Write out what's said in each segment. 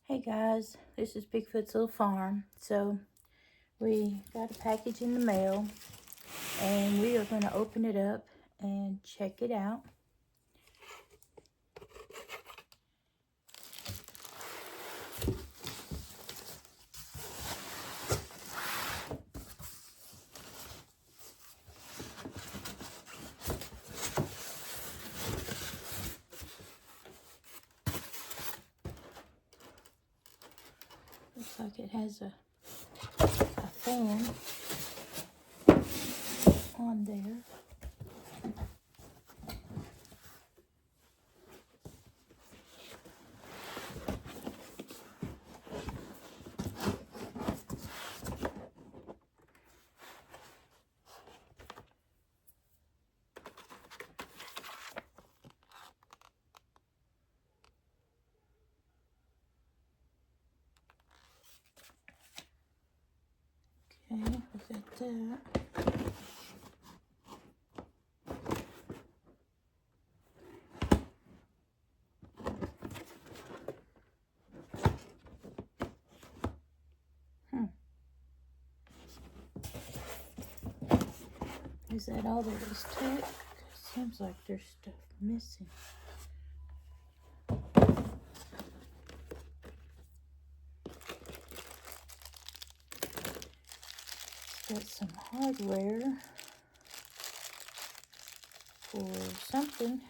Hey guys, this is Bigfoot's Little Farm. So we got a package in the mail and we are going to open it up and check it out. Looks like it has a fan on there. Okay, we got that. Is that all there is to it? Seems like there's stuff missing. Got some hardware for something.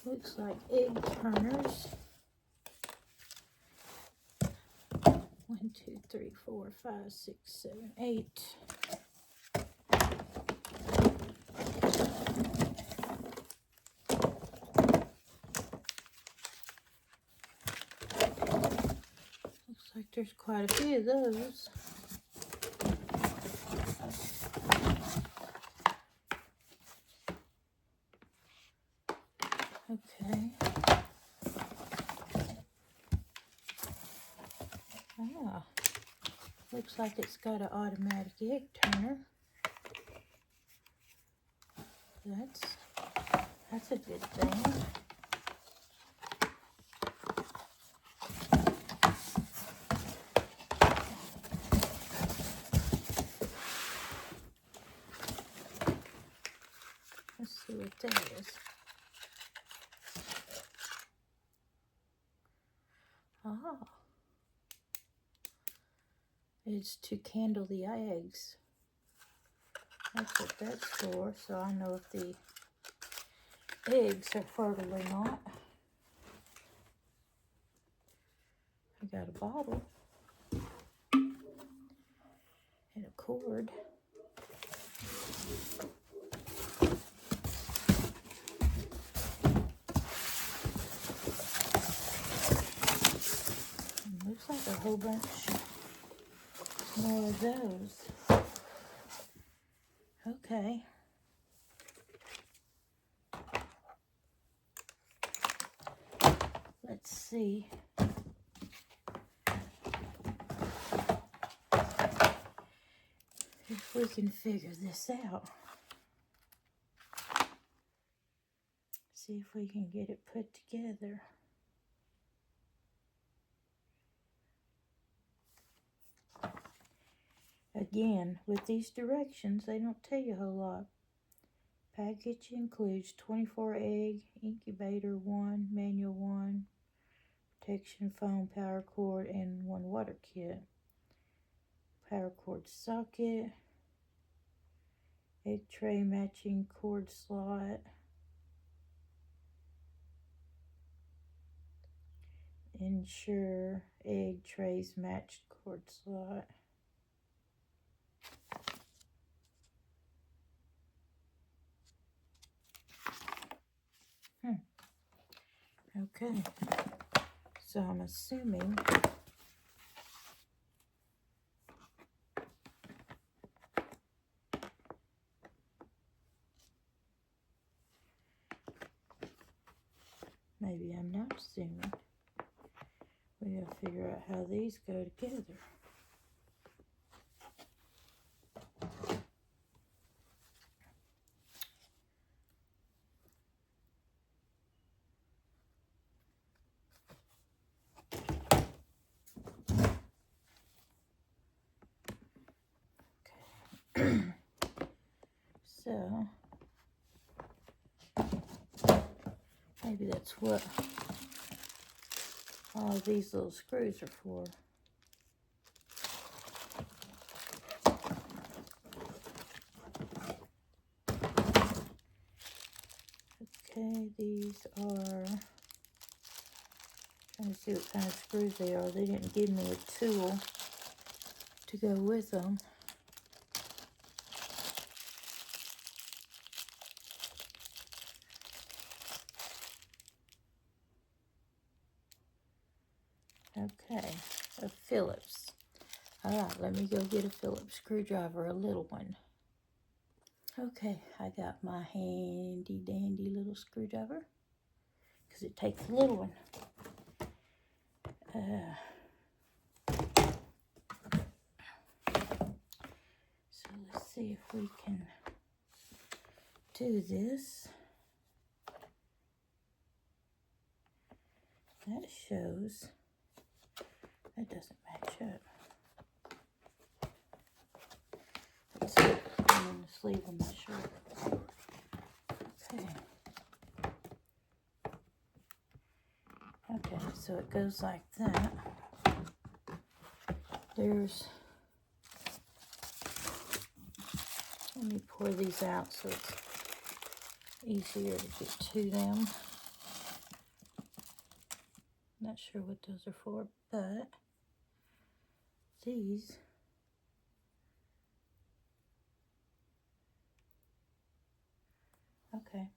Looks like egg turners. 1, 2, 3, 4, 5, 6, 7, 8. Looks like there's quite a few of those. Okay. Ah, looks like it's got an automatic egg turner. That's a good thing. Let's see what that is. Ah, it's to candle the eggs. That's what that's for, so I know if the eggs are fertile or not. I got a bottle and a cord. Looks like a whole bunch more of those. Okay. Let's see. If we can figure this out. See if we can get it put together. Again, with these directions, they don't tell you a whole lot. Package includes 24 egg, incubator 1, manual 1, protection foam, power cord, and 1 water kit. Power cord socket, egg tray matching cord slot, ensure egg trays matched cord slot. Okay, so I'm assuming maybe I'm not assuming. We gotta figure out how these go together. So, maybe that's what all of these little screws are for. Okay, these are, trying to see what kind of screws they are. They didn't give me a tool to go with them. Okay, a Phillips. Alright, let me go get a Phillips screwdriver, a little one. Okay, I got my handy dandy little screwdriver, because it takes a little one. So let's see if we can do this. That shows, that doesn't match up. Let's see, I'm in the sleeve of my shirt. Okay. Okay, so it goes like that. There's, let me pour these out so it's easier to get to them. Not sure what those are for, but these okay.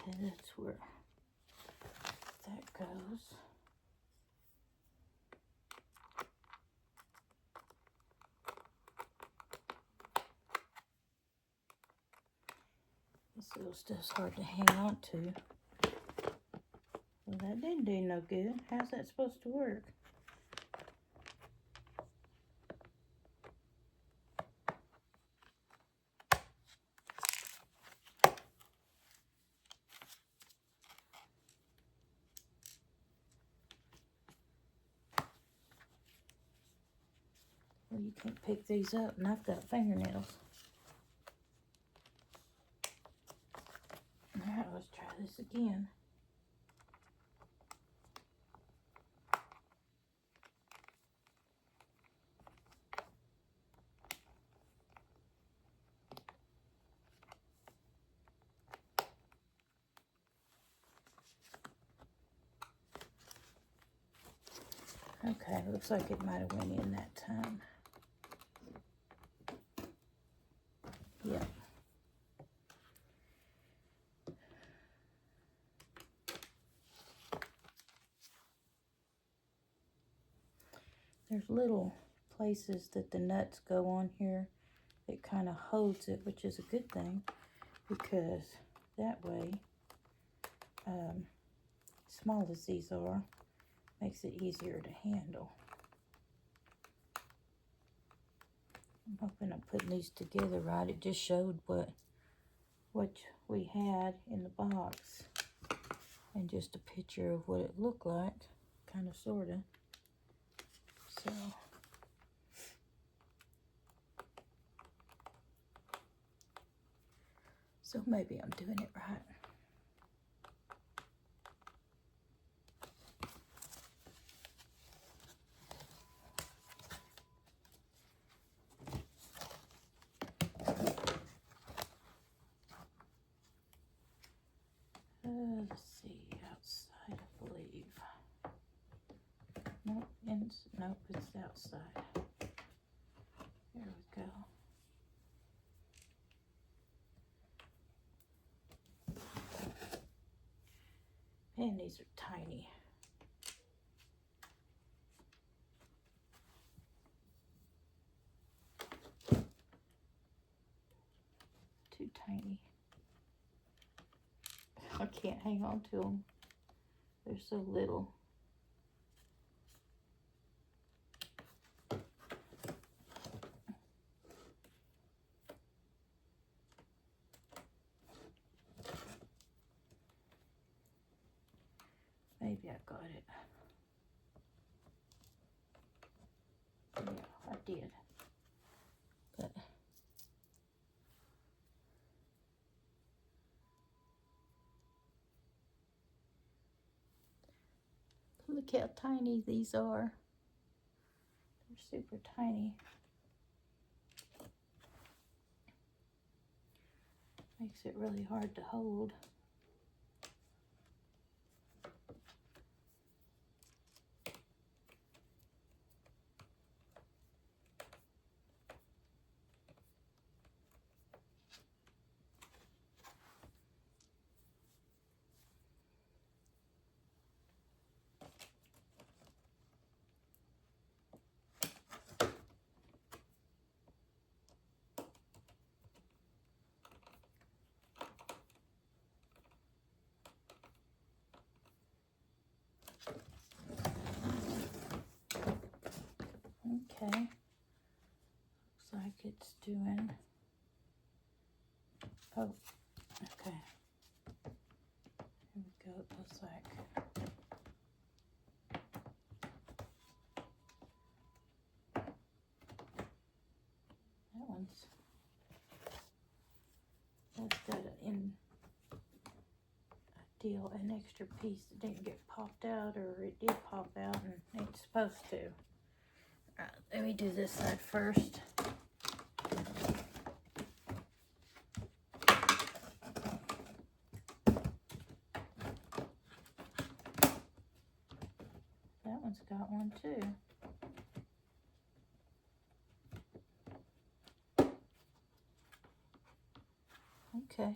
Okay, that's where that goes. This little stuff's hard to hang on to. Well, that didn't do no good. How's that supposed to work? Well, you can't pick these up, and I've got fingernails. Alright, let's try this again. Okay, looks like it might have went in that time. Yep. There's little places that the nuts go on here. It kind of holds it, which is a good thing, because that way, small as these are, makes it easier to handle. I'm hoping I'm putting these together right. It just showed what we had in the box, and just a picture of what it looked like, kind of, sort of. So maybe I'm doing it right. Let's see, outside, I believe. nope, it's the outside. There we go. Man, these are tiny. Too tiny. I can't hang on to them. They're so little. Maybe I got it. Yeah, I did. But look how tiny these are. They're super tiny. Makes it really hard to hold. Okay. Looks like it's doing. Oh, okay. Here we go. It looks like. That's got an extra piece that didn't get popped out, or it did pop out and it's supposed to. Alright, let me do this side first. That one's got one too. Okay.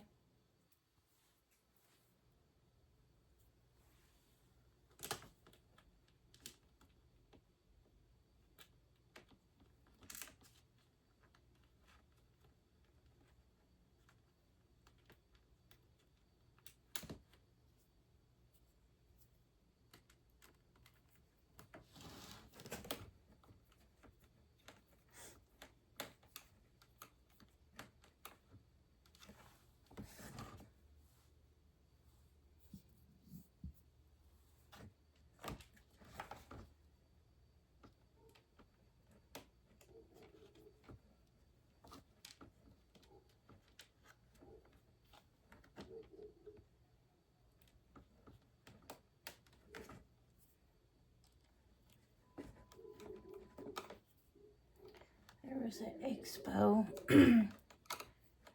There was an expo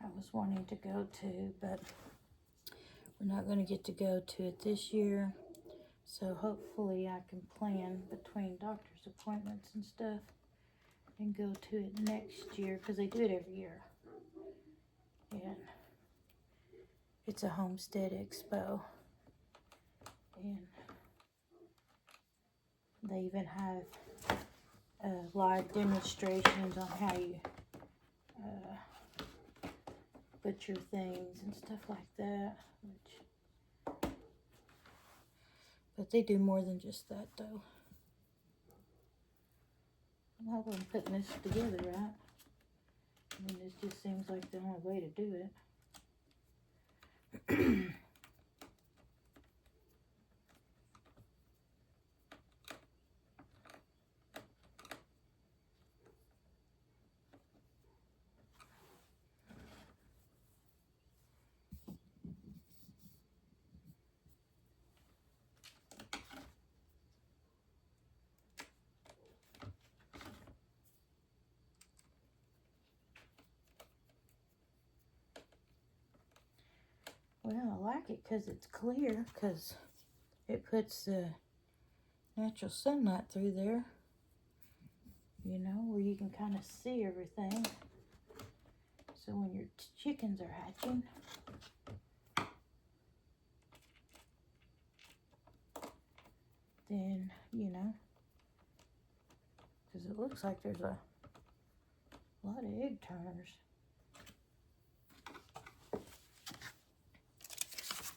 I was wanting to go to, but we're not going to get to go to it this year. So hopefully I can plan between doctor's appointments and stuff and go to it next year, because they do it every year. And it's a homestead expo. And they even have live demonstrations on how you butcher things and stuff like that. But they do more than just that, though. I'm not going putting this together, right? I mean, this just seems like the only way to do it. Well, I like it because it's clear, because it puts the natural sunlight through there, you know, where you can kind of see everything. So when your chickens are hatching, then, you know, because it looks like there's a lot of egg turners.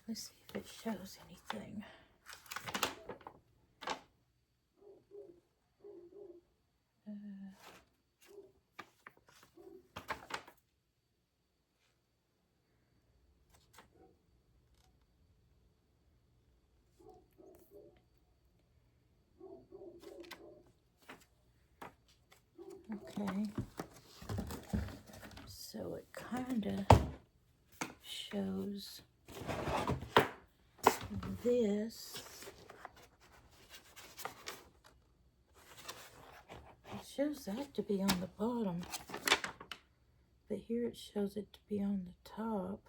Let's see if it shows anything. Okay, so it kind of shows this. It shows that to be on the bottom, but here it shows it to be on the top.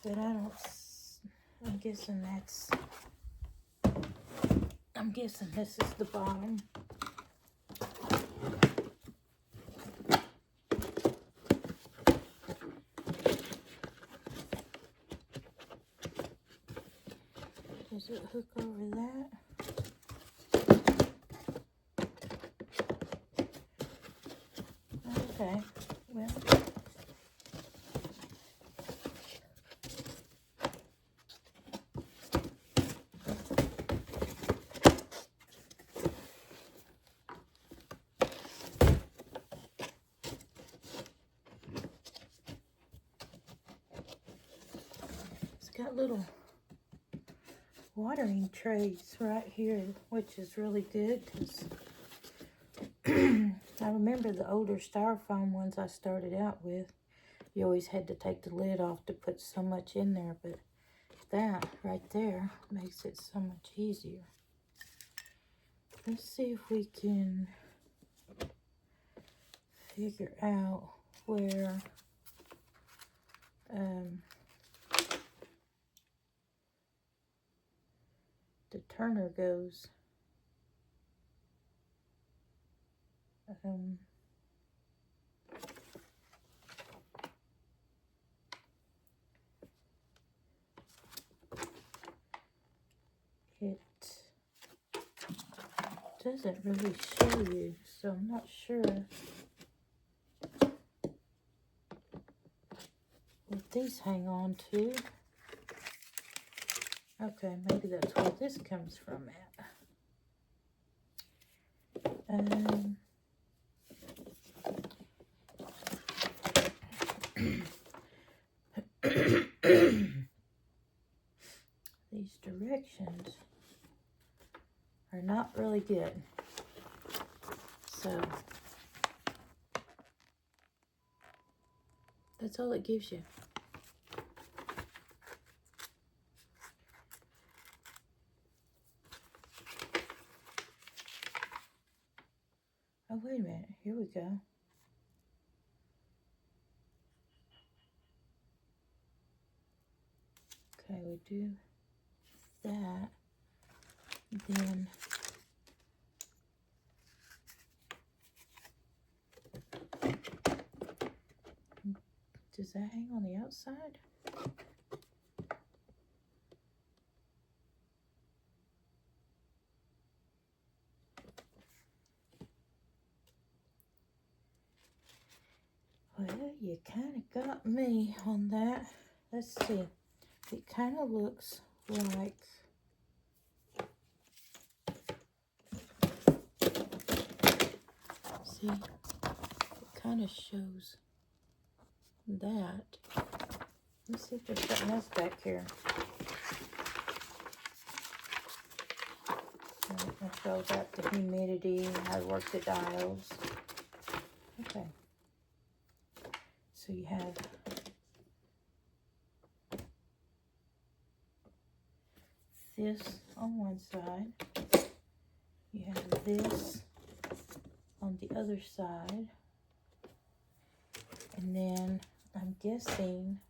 But I don't, I'm guessing this is the bottom. Does it hook over that? Okay, well. It's got little watering trays right here, which is really good because I remember the older styrofoam ones I started out with. You always had to take the lid off to put so much in there, but that right there makes it so much easier. Let's see if we can figure out where the turner goes. It doesn't really show you, so I'm not sure what these hang on to. Okay, maybe that's where this comes from at. These directions are not really good. So that's all it gives you. Oh, wait a minute. Here we go. Okay, we do that. Then does that hang on the outside? Well, you kind of got me on that. Let's see. It kind of looks like see, it kind of shows that. Let's see if there's something else back here. That shows out the humidity, how to work the dials. Okay. So you have this on one side. You have this on the other side. And then I'm guessing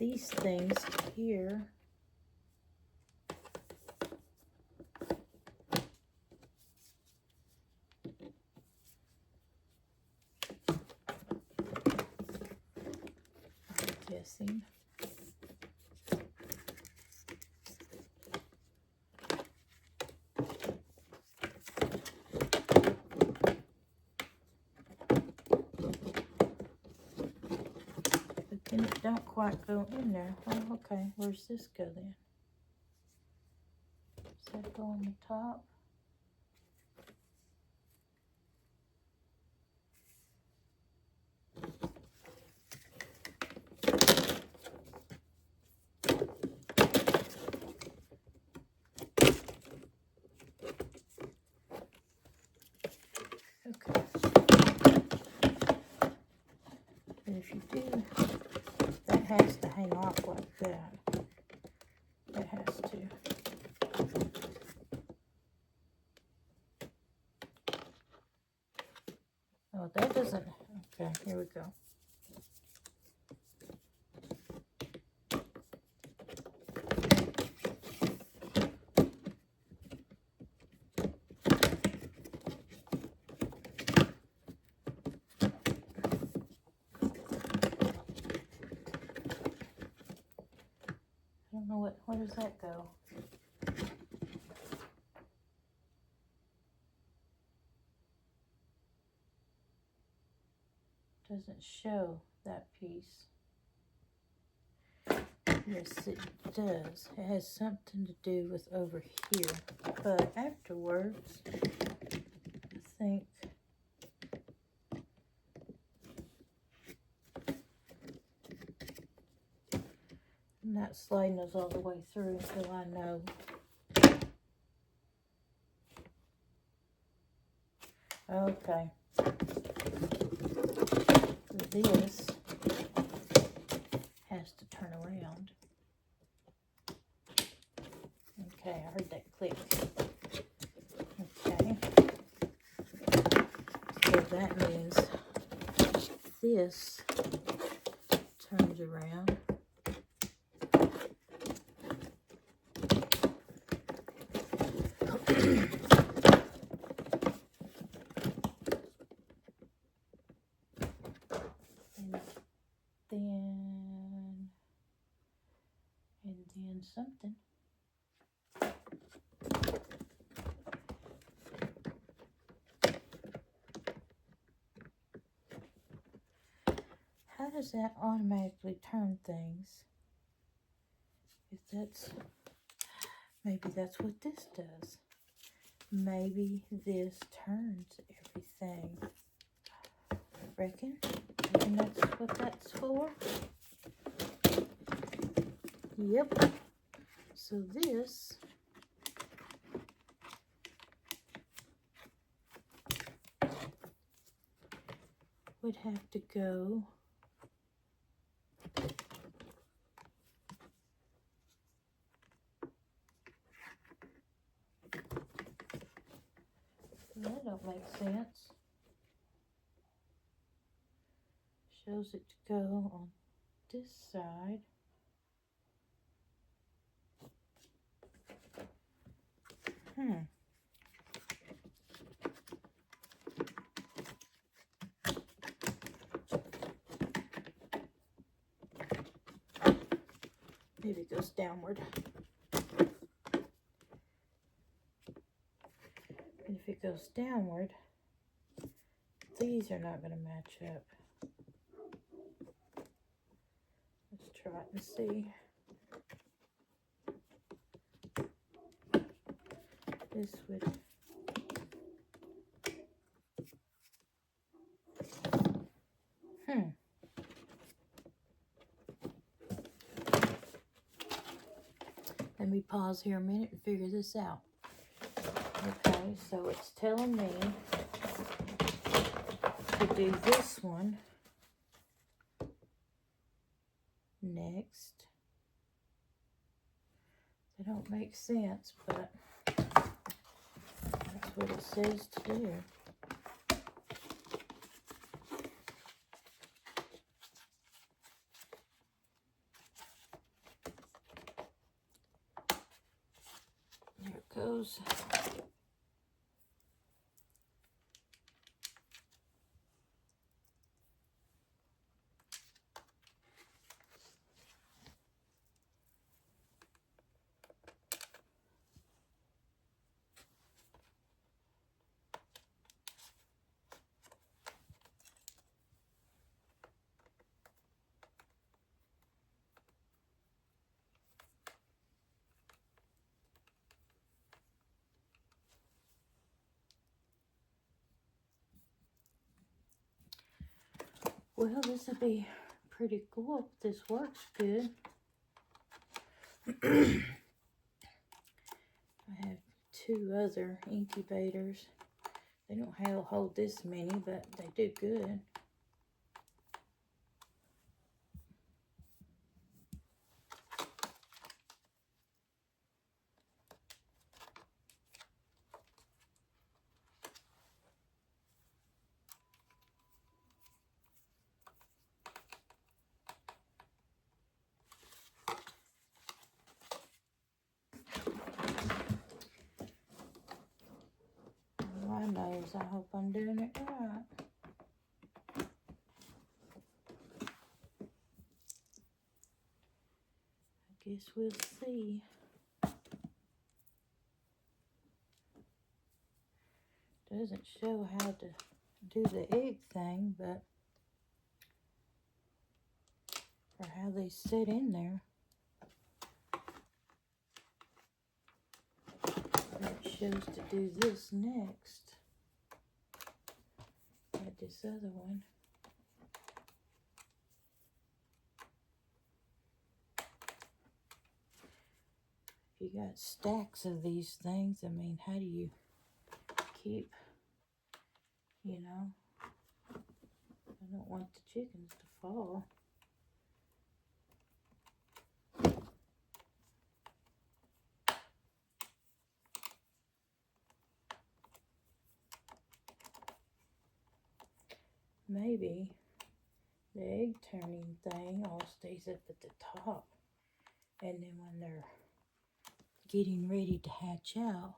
these things here guessing. But then it don't quite go in there. Oh, okay. Where's this go then? Does that go on the top? Okay. And if you do, that has to hang off like that. That has to. Oh, that doesn't. Okay, here we go. I don't know where does that go? Doesn't show that piece. Yes, it does. It has something to do with over here. But afterwards, I think I'm not sliding those all the way through until I know. Okay. This has to turn around. Okay, I heard that click. Okay. So that means this turns around. And then something. How does that automatically turn things? If that's, maybe that's what this does. Maybe this turns everything. Reckon that's what that's for? Yep. So this would have to go that don't make sense. Shows it to go on this side. Maybe it goes downward. And if it goes downward, these are not going to match up. Let's try it and see. This would Let me pause here a minute and figure this out. Okay, so it's telling me to do this one next. They don't make sense, but that's what it says to do. goes. Well, this would be pretty cool if this works good. I have 2 other incubators. They don't hold this many, but they do good. My nose, I hope I'm doing it right. I guess we'll see. Doesn't show how to do the egg thing, but or how they sit in there. It shows to do this next. Got this other one. If you got stacks of these things, I mean, how do you keep, you know? I don't want the chickens to fall. Maybe the egg turning thing all stays up at the top, and then when they're getting ready to hatch out,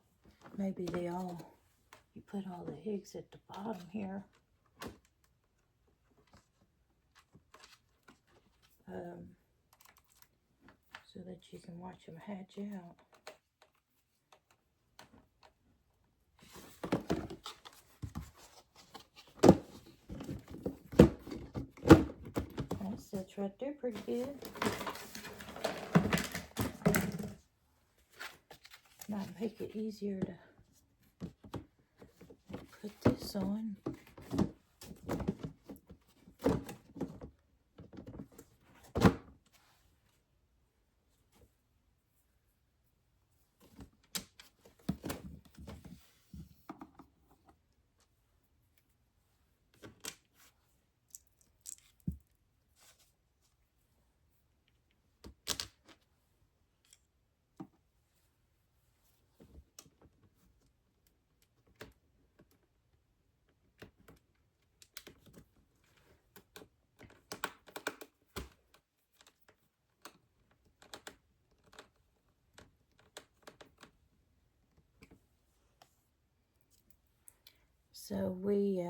maybe you put all the eggs at the bottom here. So that you can watch them hatch out. That sits right there pretty good. Might make it easier to put this on. So we,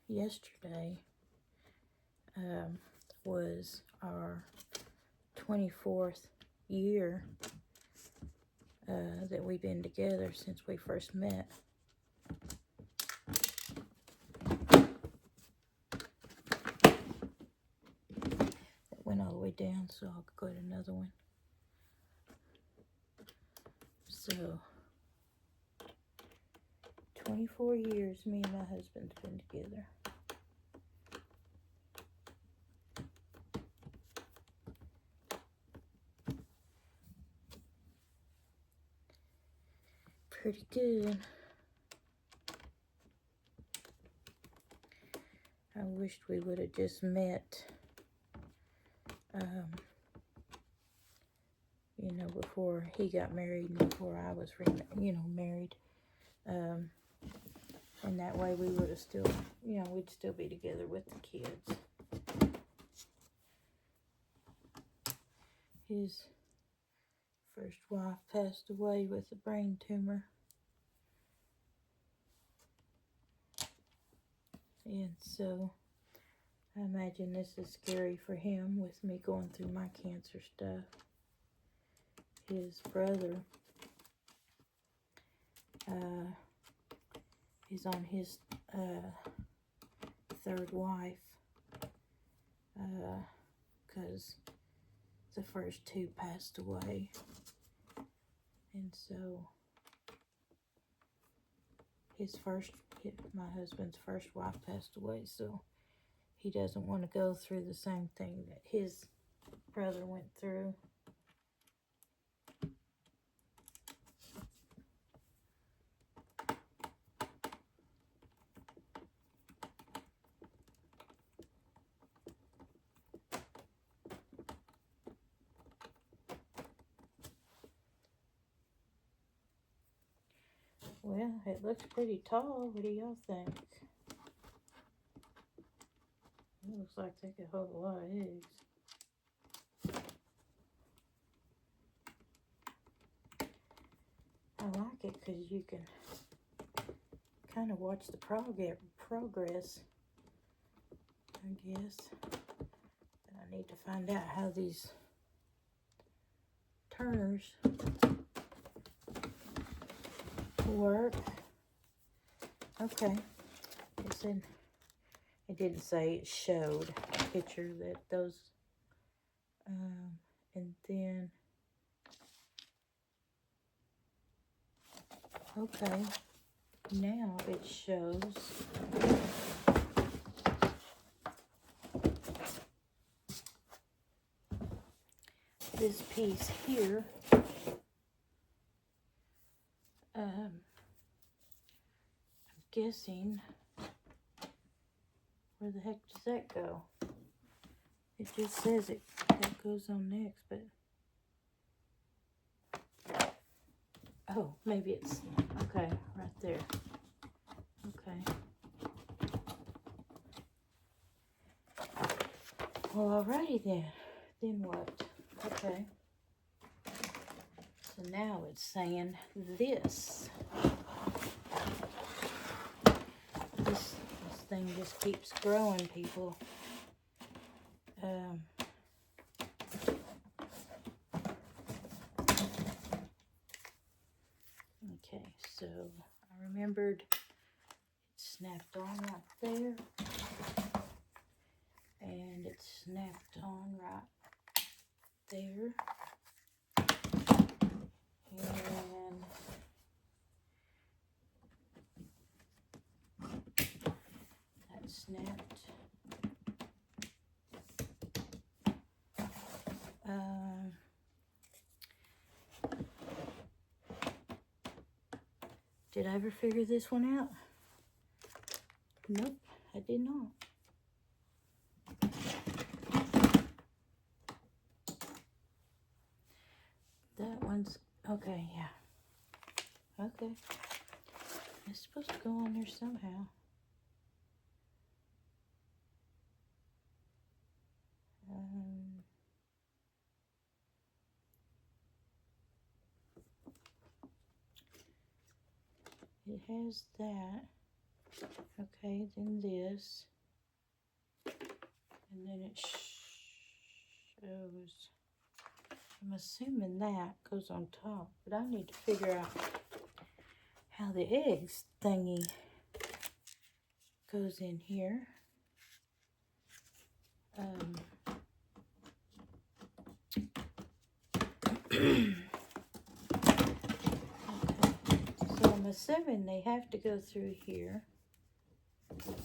yesterday was our 24th year that we've been together since we first met. It went all the way down, so I'll go to another one. So, 24 years me and my husband's been together. Pretty good. I wished we would have just met, you know, before he got married and before I was, married. And that way we would have still, we'd still be together with the kids. His first wife passed away with a brain tumor And so I imagine this is scary for him with me going through my cancer stuff. His brother is on his third wife, because the first two passed away. And so my husband's first wife passed away, so he doesn't want to go through the same thing that his brother went through. Well, it looks pretty tall. What do y'all think? It looks like they could hold a lot of eggs. I like it because you can kind of watch the progress, I guess. But I need to find out how these turners work. Okay. It didn't say, it showed a picture that those, and then, okay, now it shows this piece here. I'm guessing, where the heck does that go? It just says that goes on next, but oh, maybe it's okay right there. Okay. Well, alrighty then. Then what? Okay. So now it's saying this. This thing just keeps growing, people. Okay, so I remembered it snapped on right there. And it snapped on right there. And that snapped. Did I ever figure this one out? Nope, I did not. That one's, okay, yeah. Okay. It's supposed to go on there somehow. It has that. Okay, then this. And then it shows, I'm assuming that goes on top, but I need to figure out how the eggs thingy goes in here. Okay. So I'm assuming they have to go through here.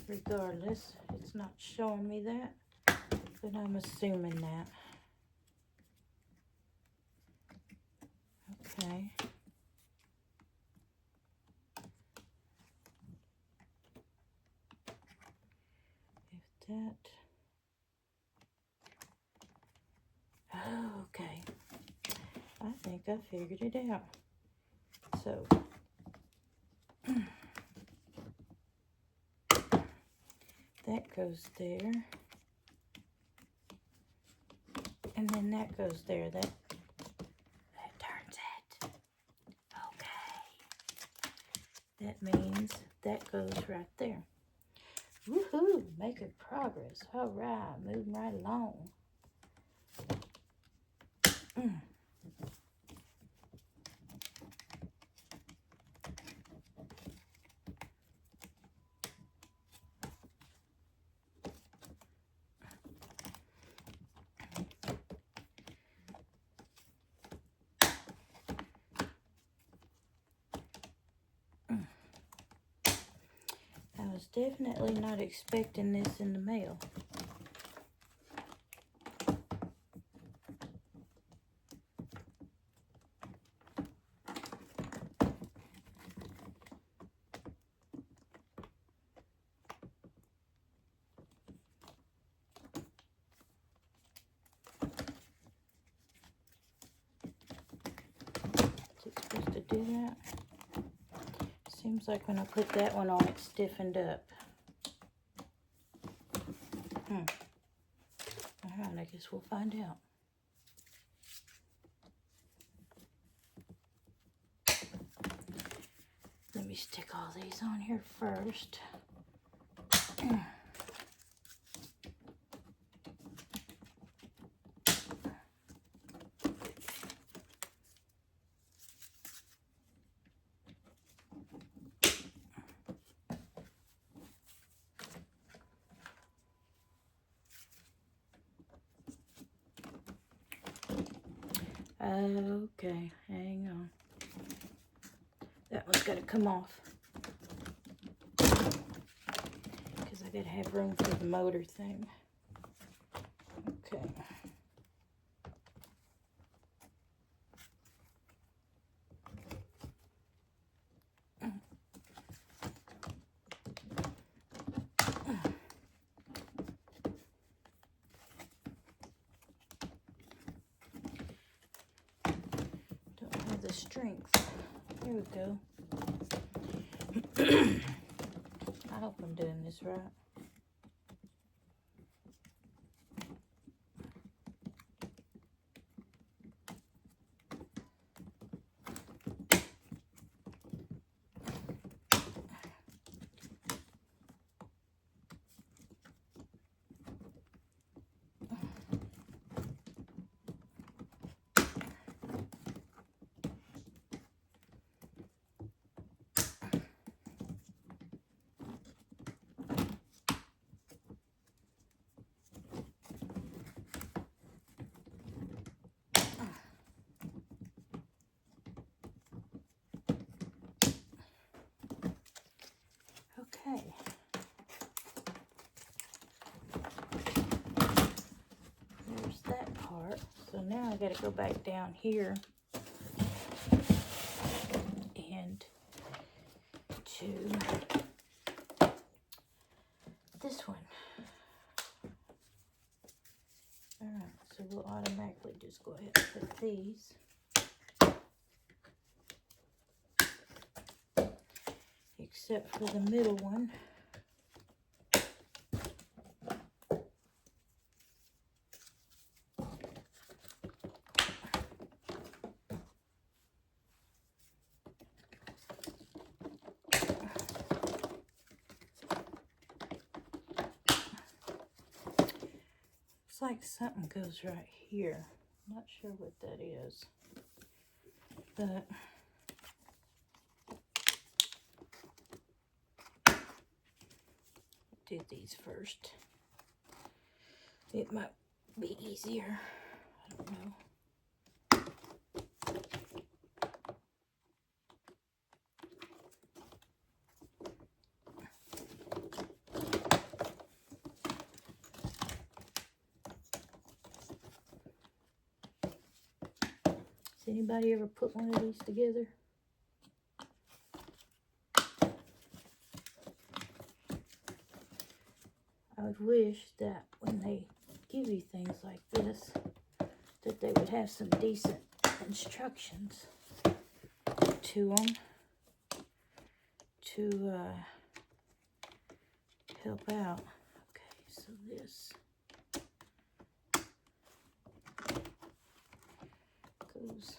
Regardless, it's not showing me that, but I'm assuming that. Okay. If that, oh, okay. I think I figured it out. So, that goes there. And then that goes there. That turns it. Okay. That means that goes right there. Woohoo! Making progress. All right, moving right along. I was definitely not expecting this in the mail. Is it supposed to do that? Seems like when I put that one on, it stiffened up. Alright, I guess we'll find out. Let me stick all these on here first. Okay, hang on. That one's got to come off. Because I got to have room for the motor thing. Okay. Don't have the strength. Here we go. I hope I'm doing this right. Okay. There's that part. So now I got to go back down here and to this one. Alright, so we'll automatically just go ahead and put these. Except for the middle one. Looks like something goes right here. Not sure what that is, but do these first. It might be easier. I don't know. Has anybody ever put one of these together? I would wish that when they give you things like this, that they would have some decent instructions to them to help out. Okay, so this goes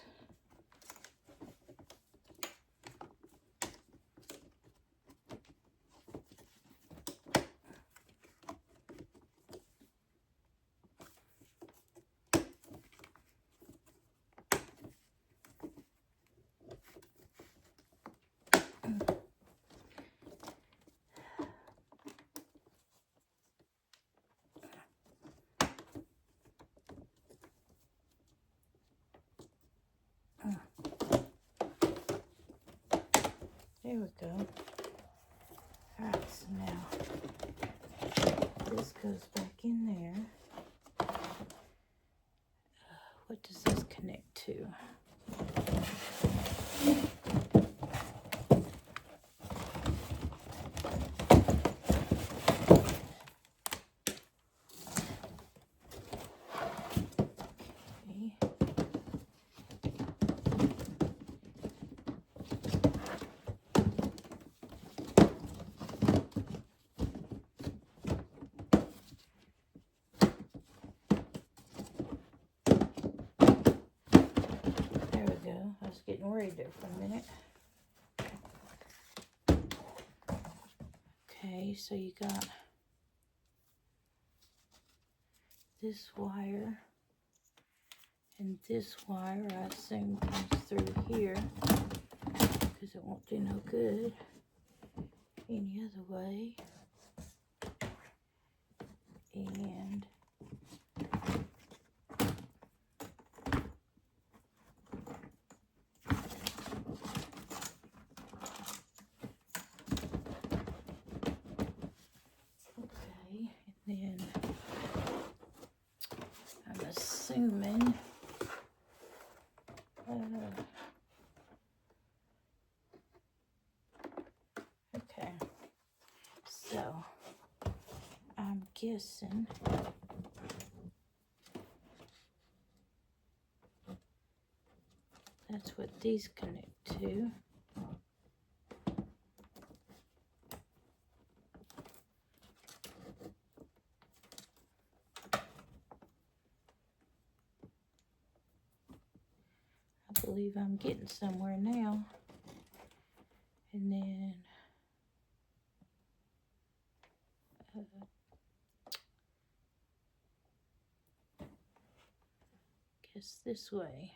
There we go. Alright, so now this goes back in there. What does this connect to? I was getting worried there for a minute. Okay, so you got this wire, and this wire I assume comes through here because it won't do no good any other way. And then I'm assuming okay, so I'm guessing that's what these connect to. I believe I'm getting somewhere now. And then guess this way.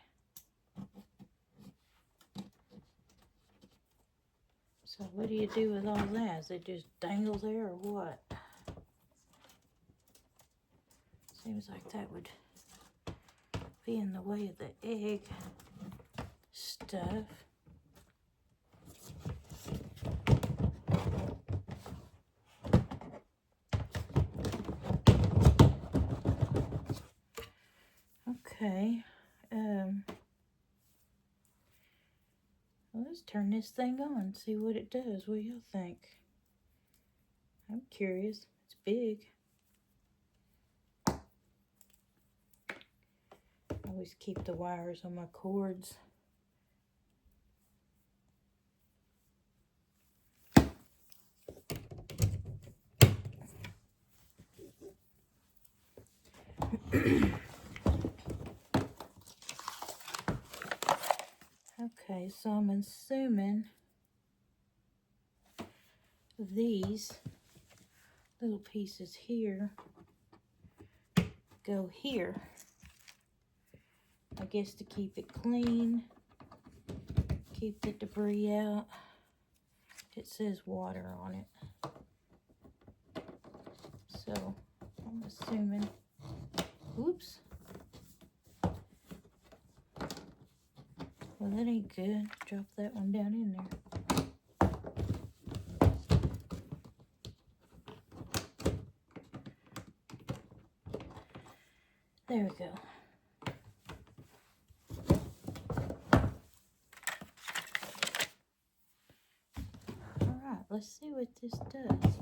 So what do you do with all that? Is it just dangle there or what? Seems like that would be in the way of the egg stuff. Okay. Well, let's turn this thing on and see what it does. What do y'all think? I'm curious. It's big. I always keep the wires on my cords. Okay, so I'm assuming these little pieces here go here. I guess to keep it clean, keep the debris out. It says water on it. So I'm assuming, oops. Well, that ain't good. Drop that one down in there. There we go. All right, let's see what this does.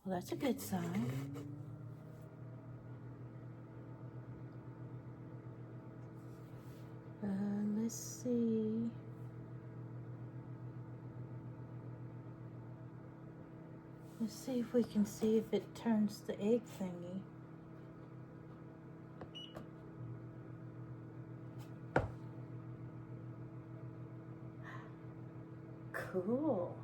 Well, that's a good sign. Let's see. Let's see if we can see if it turns the egg thingy. Cool.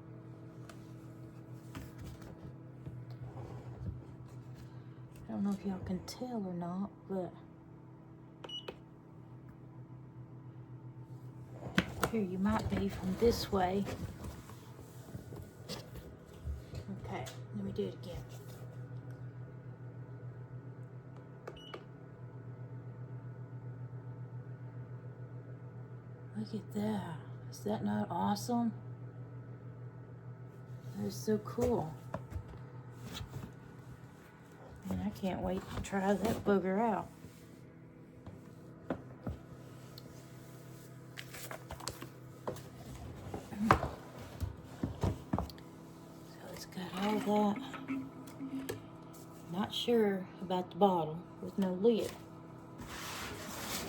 I don't know if y'all can tell or not, but here you might be from this way. Okay, let me do it again. Look at that. Is that not awesome? That is so cool. And I can't wait to try that booger out. So it's got all that. Not sure about the bottle with no lid.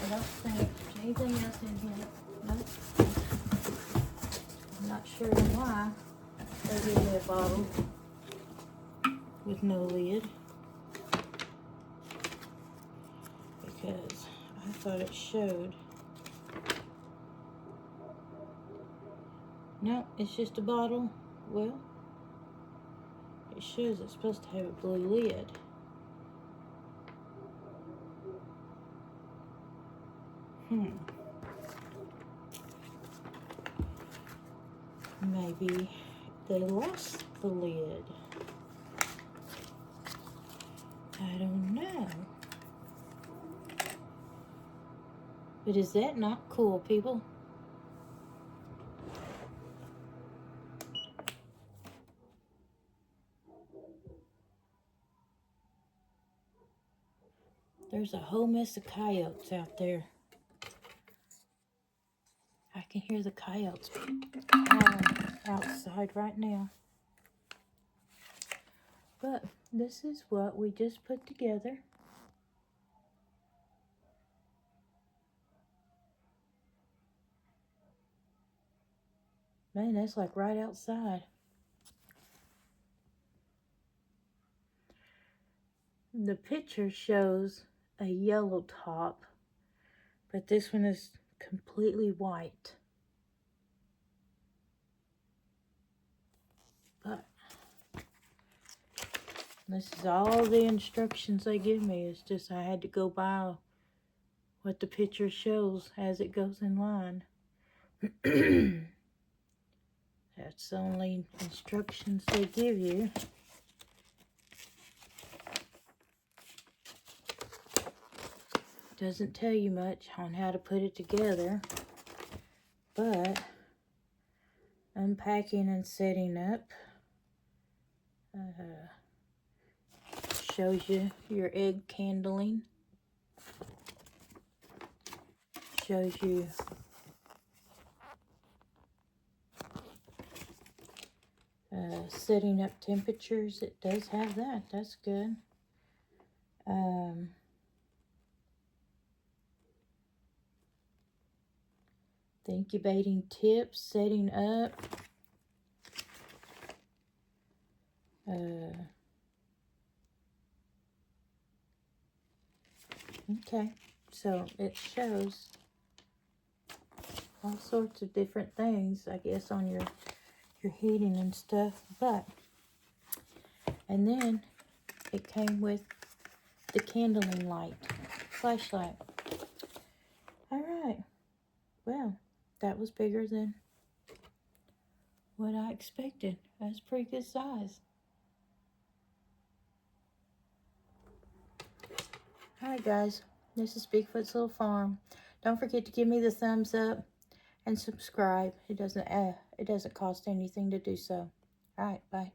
I don't think there's anything else in here. Nope. I'm not sure why they gave me a bottle with no lid. Because I thought it showed. No, it's just a bottle. Well, it shows it's supposed to have a blue lid. Maybe they lost the lid. I don't know. But is that not cool, people? There's a whole mess of coyotes out there. I can hear the coyotes outside right now. But this is what we just put together. Man, that's like right outside. The picture shows a yellow top, but this one is completely white. But this is all the instructions they give me. It's just I had to go by what the picture shows as it goes in line. That's the only instructions they give you. Doesn't tell you much on how to put it together, but unpacking and setting up shows you your egg candling, shows you setting up temperatures. It does have that. That's good. The incubating tips, setting up. Okay, so it shows all sorts of different things, I guess, on your heating and stuff. But, and then it came with the candling light, flashlight. All right, well, that was bigger than what I expected. That's pretty good size. Alright guys, this is Bigfoot's Little Farm. Don't forget to give me the thumbs up and subscribe. It doesn't cost anything to do so. Alright, bye.